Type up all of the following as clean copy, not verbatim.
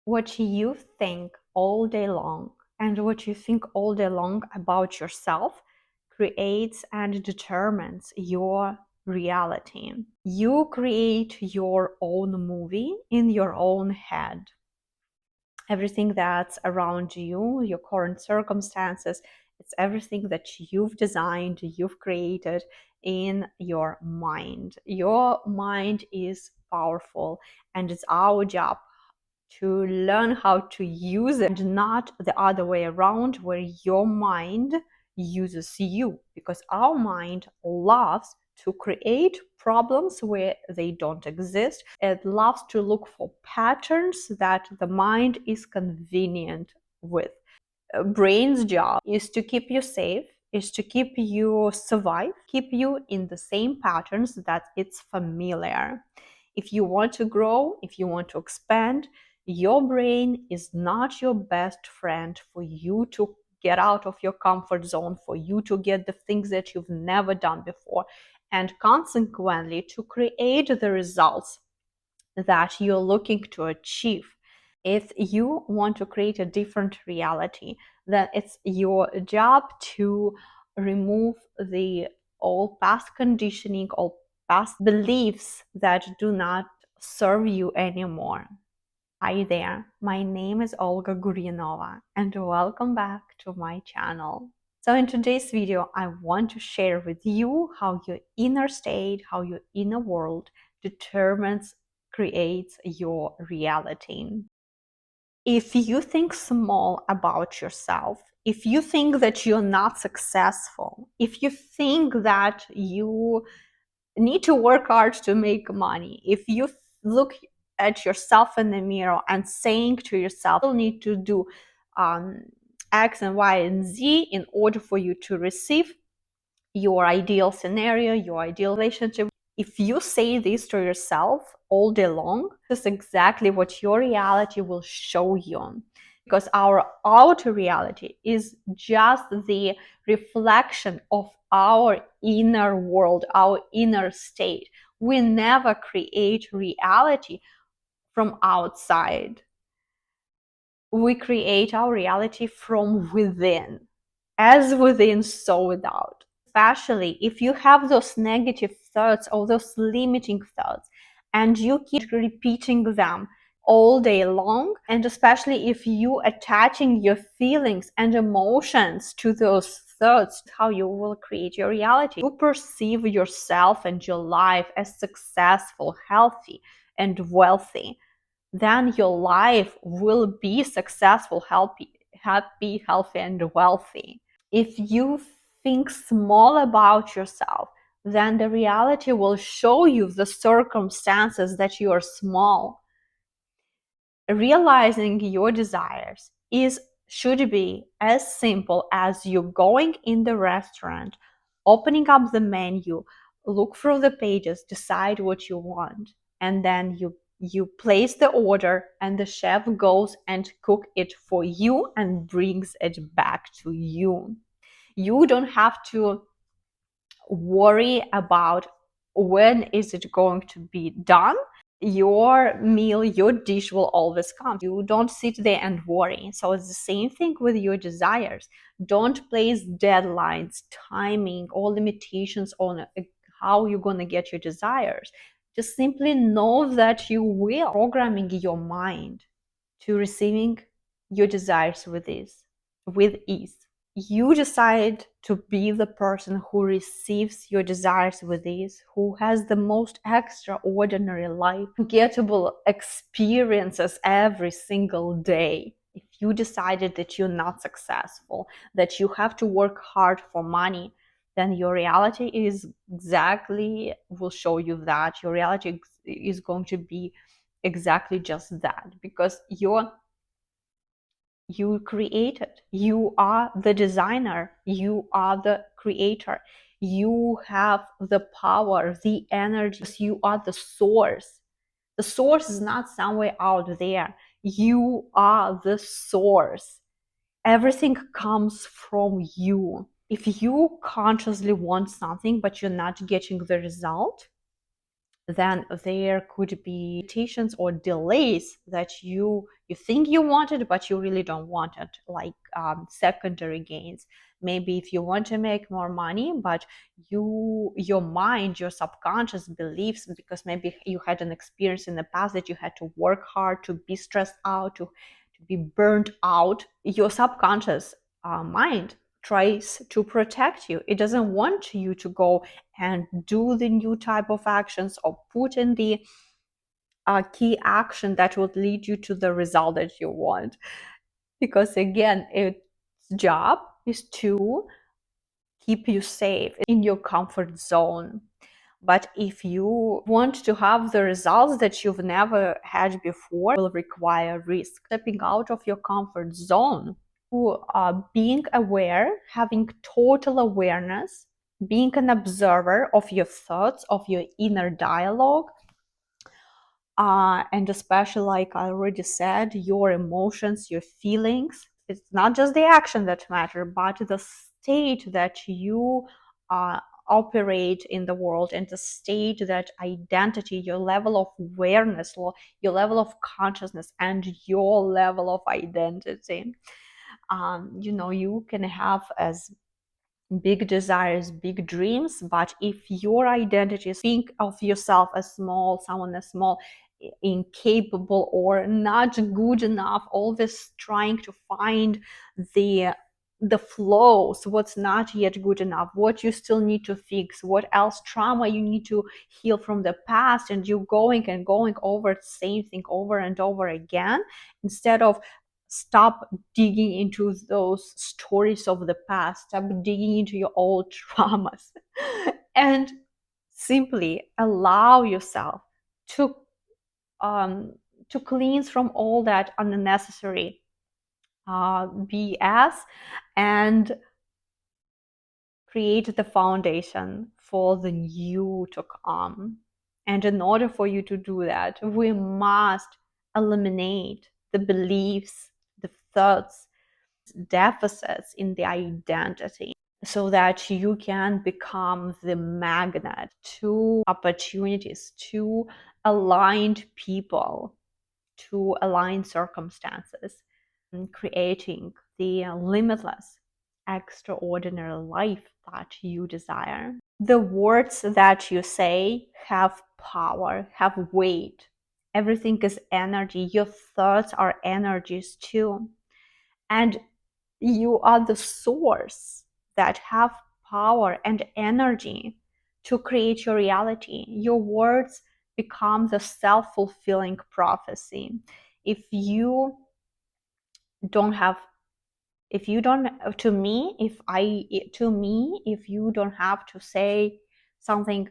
what you think all day long and what you think all day long about yourself creates and determines your reality. You create your own movie in your own head. Everything that's around you, your current circumstances, it's everything that you've designed, you've created in your mind. Your mind is powerful, and it's our job to learn how to use it, and not the other way around, where your mind uses you, because our mind loves to create problems where they don't exist. It loves to look for patterns that the mind is convenient with. Brain's job is to keep you safe, is to keep you survive, keep you in the same patterns that it's familiar. If you want to grow, if you want to expand, your brain is not your best friend for you to get out of your comfort zone, for you to get the things that you've never done before, and consequently to create the results that you're looking to achieve. If you want to create a different reality, then it's your job to remove the all past conditioning, all past beliefs that do not serve you anymore. Hi there, my name is Olga Guryanova, and welcome back to my channel. So in today's video, I want to share with you how your inner state, how your inner world determines, creates your reality. If you think small about yourself, if you think that you're not successful, if you think that you need to work hard to make money, if you look at yourself in the mirror and saying to yourself, you'll need to do X and Y and Z in order for you to receive your ideal scenario, your ideal relationship. If you say this to yourself all day long, this is exactly what your reality will show you. Because our outer reality is just the reflection of our inner world, our inner state. We never create reality from outside. We create our reality from within. As within, so without. Especially if you have those negative thoughts or those limiting thoughts and you keep repeating them all day long, and especially if you attaching your feelings and emotions to those thoughts, how you will create your reality. You perceive yourself and your life as successful, healthy, and wealthy, then your life will be successful, happy, healthy, and wealthy. If you think small about yourself, then the reality will show you the circumstances that you are small. Realizing your desires should be as simple as you going in the restaurant, opening up the menu, look through the pages, decide what you want, and then you place the order, and the chef goes and cook it for you and brings it back to you. You don't have to worry about when is it going to be done. Your meal, your dish will always come. You don't sit there and worry. So it's the same thing with your desires. Don't place deadlines, timing, or limitations on how you're going to get your desires. Just simply know that you will programming your mind to receiving your desires with ease. You decide to be the person who receives your desires with ease, who has the most extraordinary life, unforgettable experiences every single day. If you decided that you're not successful, that you have to work hard for money, then your reality is exactly will show you that. Your reality is going to be exactly just that, because you create it. You are the designer. You are the creator. You have the power, the energy. You are the source. The source is not somewhere out there. You are the source. Everything comes from you. If you consciously want something but you're not getting the result, then there could be limitations or delays that you think you wanted but you really don't want it, like secondary gains. Maybe if you want to make more money, but your mind, your subconscious beliefs, because maybe you had an experience in the past that you had to work hard, to be stressed out, to be burnt out, your subconscious mind tries to protect you. It doesn't want you to go and do the new type of actions or put in the key action that would lead you to the result that you want. Because again, its job is to keep you safe in your comfort zone. But if you want to have the results that you've never had before, it will require risk. Stepping out of your comfort zone, being aware, having total awareness, being an observer of your thoughts, of your inner dialogue, and especially, like I already said, your emotions, your feelings. It's not just the action that matter, but the state that you operate in the world, and the state, that identity, your level of awareness, your level of consciousness, and your level of identity. You can have as big desires, big dreams, but if your identity is, think of yourself as small, someone as small, incapable, or not good enough, always trying to find the the flaws, what's not yet good enough, what you still need to fix, what else trauma you need to heal from the past, and you going and going over the same thing over and over again, instead of stop digging into those stories of the past, stop digging into your old traumas, and simply allow yourself to um, to cleanse from all that unnecessary BS, and create the foundation for the new to come. And in order for you to do that, we must eliminate the beliefs, the thoughts, deficits in the identity, so that you can become the magnet to opportunities, to aligned people, to aligned circumstances, and creating the limitless, extraordinary life that you desire. The words that you say have power, have weight. Everything is energy. Your thoughts are energies too. And you are the source that have power and energy to create your reality. Your words become the self-fulfilling prophecy. If you don't have if you don't to me if I to me if you don't have to say something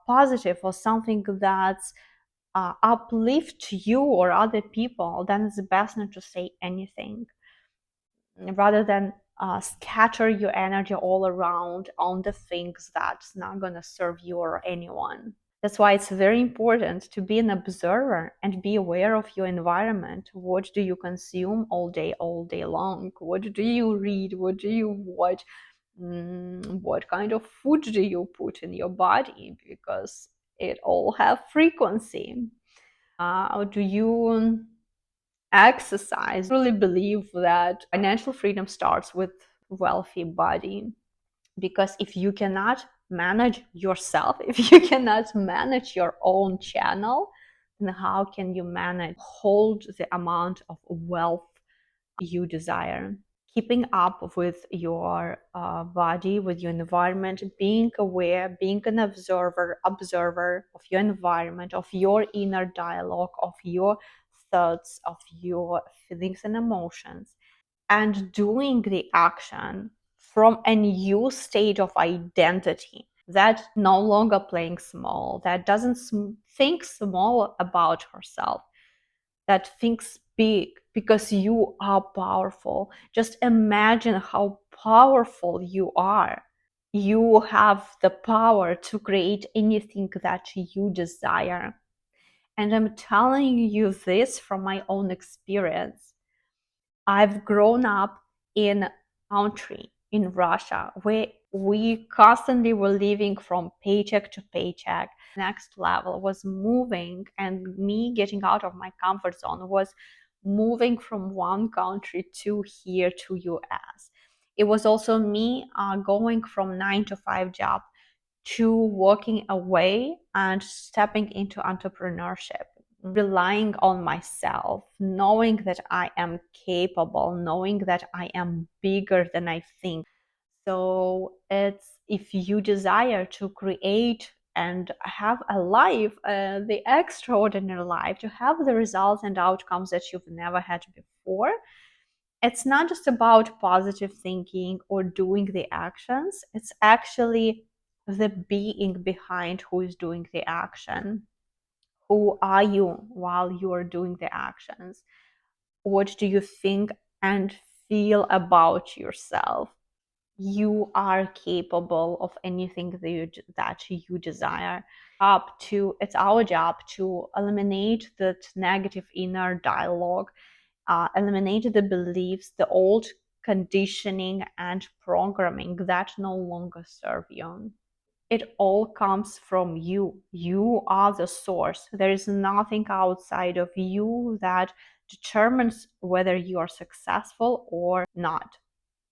positive, or something that's uplift you or other people, then it's best not to say anything, rather than scatter your energy all around on the things that's not going to serve you or anyone. That's why it's very important to be an observer and be aware of your environment. What do you consume all day long? What do you read? What do you watch? What kind of food do you put in your body? Because it all have frequency. Do you exercise? I really believe that financial freedom starts with wealthy body, because if you cannot manage yourself, if you cannot manage your own channel, then how can you hold the amount of wealth you desire? Keeping up with your body, with your environment, being aware, being an observer of your environment, of your inner dialogue, of your thoughts, of your feelings and emotions, and doing the action from a new state of identity that no longer playing small, that doesn't think small about herself, that thinks big, because you are powerful. Just imagine how powerful you are. You have the power to create anything that you desire. And I'm telling you this from my own experience. I've grown up in a country in Russia, where we constantly were living from paycheck to paycheck. Next level was moving, and me getting out of my comfort zone was moving from one country to here to US. It was also me going from 9 to 5 job to walking away and stepping into entrepreneurship, relying on myself, knowing that I am capable, knowing that I am bigger than I think. So it's, if you desire to create and have a life, the extraordinary life, to have the results and outcomes that you've never had before, it's not just about positive thinking or doing the actions. It's actually the being behind who is doing the action. Who are you while you are doing the actions? What do you think and feel about yourself? You are capable of anything that you desire. It's our job to eliminate that negative inner dialogue, eliminate the beliefs, the old conditioning and programming that no longer serve you. It all comes from you. You are the source. There is nothing outside of you that determines whether you are successful or not.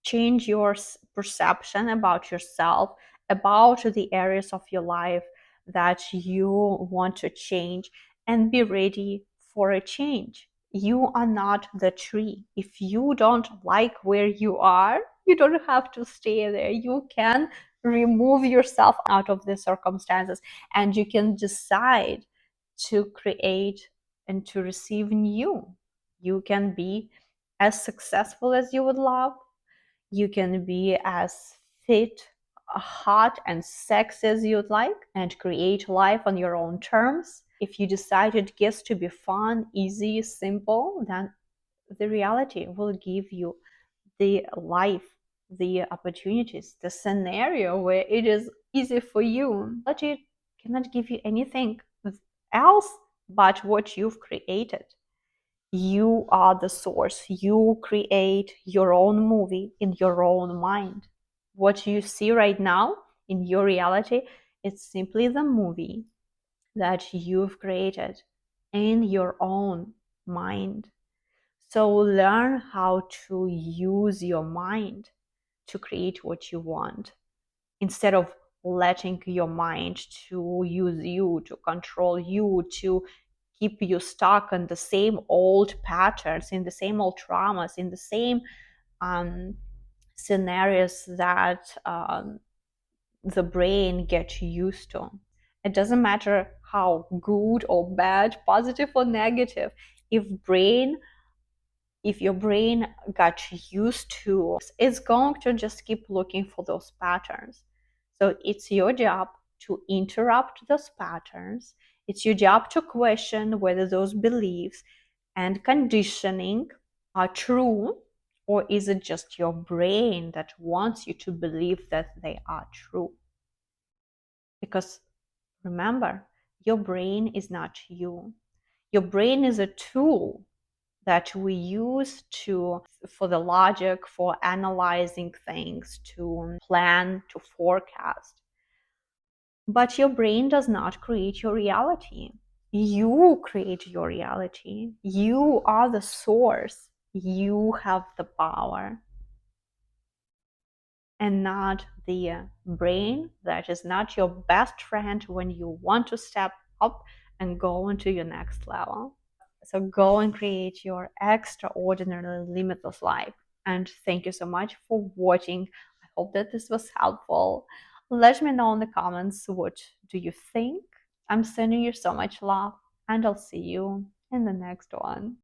Change your perception about yourself, about the areas of your life that you want to change, and be ready for a change. You are not the tree. If you don't like where you are, you don't have to stay there. You can remove yourself out of the circumstances, and you can decide to create and to receive new. You can be as successful as you would love. You can be as fit, hot, and sexy as you'd like, and create life on your own terms. If you decide it gets to be fun, easy, simple, then the reality will give you the life, the opportunities, the scenario where it is easy for you. But it cannot give you anything else but what you've created. You are the source. You create your own movie in your own mind. What you see right now in your reality, it's simply the movie that you've created in your own mind. So learn how to use your mind to create what you want, instead of letting your mind to use you, to control you, to keep you stuck in the same old patterns, in the same old traumas, in the same um, scenarios that the brain gets used to. It doesn't matter how good or bad, positive or negative. If brain if your brain got used to, it's going to just keep looking for those patterns. So it's your job to interrupt those patterns. It's your job to question whether those beliefs and conditioning are true, or is it just your brain that wants you to believe that they are true? Because remember, your brain is not you. Your brain is a tool that we use for the logic, for analyzing things, to plan, to forecast. But your brain does not create your reality. You create your reality. You are the source. You have the power, and not the brain that is not your best friend when you want to step up and go into your next level. So go and create your extraordinary limitless life. And thank you so much for watching. I hope that this was helpful. Let me know in the comments, what do you think? I'm sending you so much love, and I'll see you in the next one.